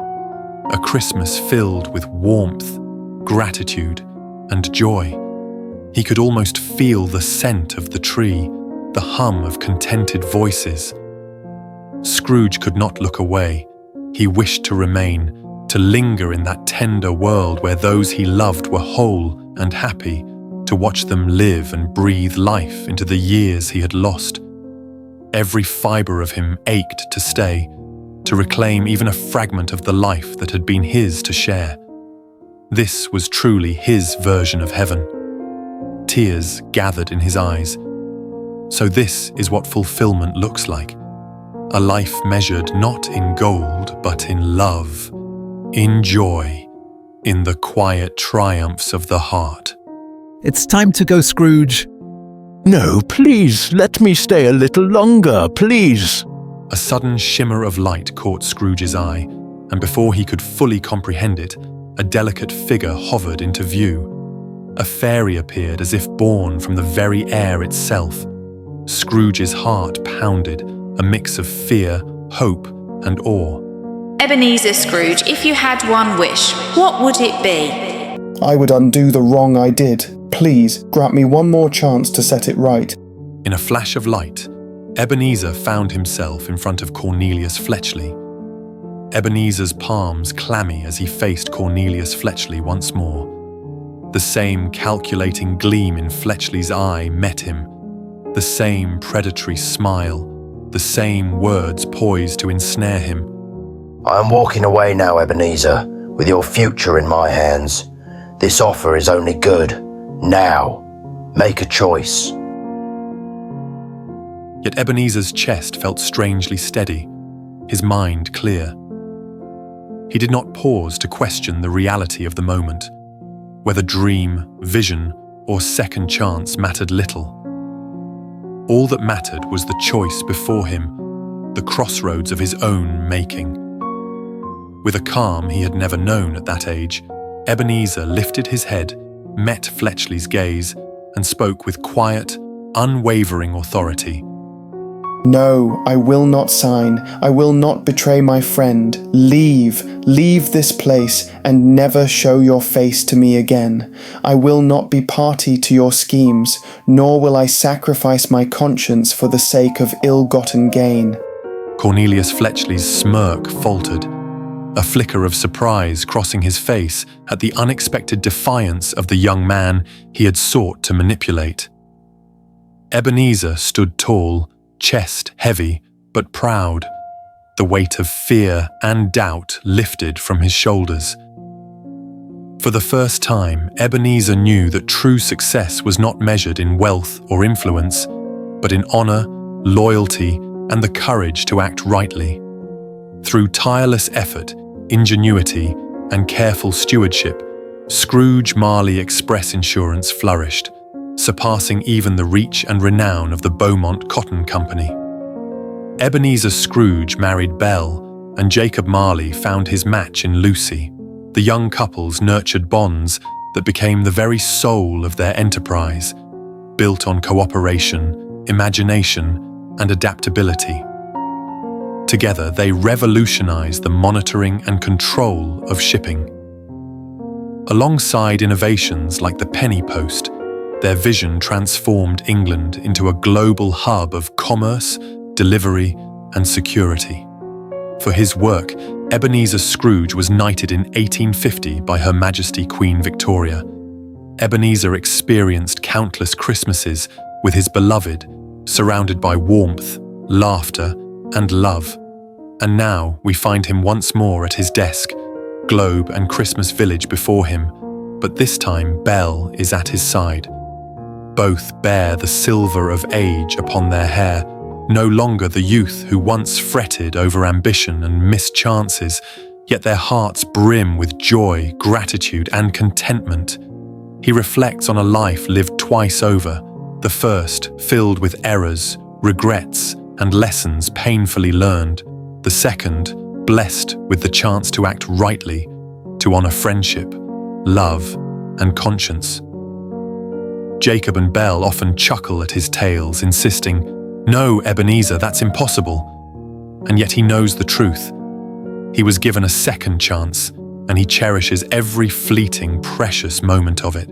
A Christmas filled with warmth, gratitude, and joy. He could almost feel the scent of the tree, the hum of contented voices. Scrooge could not look away. He wished to remain, to linger in that tender world where those he loved were whole and happy, to watch them live and breathe life into the years he had lost. Every fibre of him ached to stay, to reclaim even a fragment of the life that had been his to share. This was truly his version of heaven. Tears gathered in his eyes. So this is what fulfillment looks like. A life measured not in gold, but in love, in joy, in the quiet triumphs of the heart. It's time to go, Scrooge. No, please, let me stay a little longer, please. A sudden shimmer of light caught Scrooge's eye, and before he could fully comprehend it, a delicate figure hovered into view. A fairy appeared as if born from the very air itself. Scrooge's heart pounded, a mix of fear, hope, and awe. Ebenezer Scrooge, if you had one wish, what would it be? I would undo the wrong I did. Please, grant me one more chance to set it right. In a flash of light, Ebenezer found himself in front of Cornelius Fletchley. Ebenezer's palms clammy as he faced Cornelius Fletchley once more. The same calculating gleam in Fletchley's eye met him, the same predatory smile, the same words poised to ensnare him. I am walking away now, Ebenezer, with your future in my hands. This offer is only good. Now, make a choice. Yet Ebenezer's chest felt strangely steady, his mind clear. He did not pause to question the reality of the moment. Whether dream, vision, or second chance mattered little. All that mattered was the choice before him, the crossroads of his own making. With a calm he had never known at that age, Ebenezer lifted his head, met Fletchley's gaze, and spoke with quiet, unwavering authority. No, I will not sign. I will not betray my friend. Leave this place, and never show your face to me again. I will not be party to your schemes, nor will I sacrifice my conscience for the sake of ill-gotten gain. Cornelius Fletchley's smirk faltered, a flicker of surprise crossing his face at the unexpected defiance of the young man he had sought to manipulate. Ebenezer stood tall, chest heavy but proud, the weight of fear and doubt lifted from his shoulders. For the first time, Ebenezer knew that true success was not measured in wealth or influence, but in honor loyalty, and the courage to act rightly. Through tireless effort, ingenuity, and careful stewardship, Scrooge Marley Express Insurance flourished, surpassing even the reach and renown of the Beaumont Cotton Company. Ebenezer Scrooge married Belle, and Jacob Marley found his match in Lucy. The young couples nurtured bonds that became the very soul of their enterprise, built on cooperation, imagination, and adaptability. Together, they revolutionized the monitoring and control of shipping. Alongside innovations like the penny post, their vision transformed England into a global hub of commerce, delivery, and security. For his work, Ebenezer Scrooge was knighted in 1850 by Her Majesty Queen Victoria. Ebenezer experienced countless Christmases with his beloved, surrounded by warmth, laughter, and love. And now we find him once more at his desk, globe and Christmas village before him, but this time Belle is at his side. Both bear the silver of age upon their hair, no longer the youth who once fretted over ambition and missed chances, yet their hearts brim with joy, gratitude, and contentment. He reflects on a life lived twice over, the first filled with errors, regrets, and lessons painfully learned, the second blessed with the chance to act rightly, to honor friendship, love, and conscience. Jacob and Belle often chuckle at his tales, insisting, "No, Ebenezer, that's impossible." And yet he knows the truth. He was given a second chance, and he cherishes every fleeting, precious moment of it.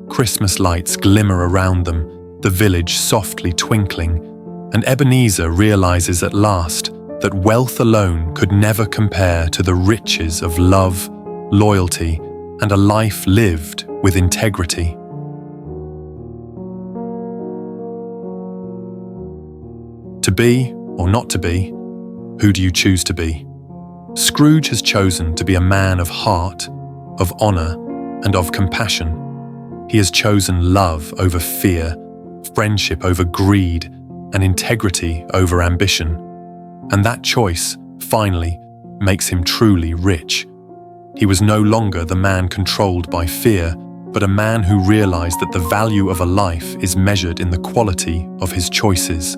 Christmas lights glimmer around them, the village softly twinkling, and Ebenezer realizes at last that wealth alone could never compare to the riches of love, loyalty, and a life lived with integrity. To be or not to be, who do you choose to be? Scrooge has chosen to be a man of heart, of honor, and of compassion. He has chosen love over fear, friendship over greed, and integrity over ambition. And that choice, finally, makes him truly rich. He was no longer the man controlled by fear, but a man who realized that the value of a life is measured in the quality of his choices.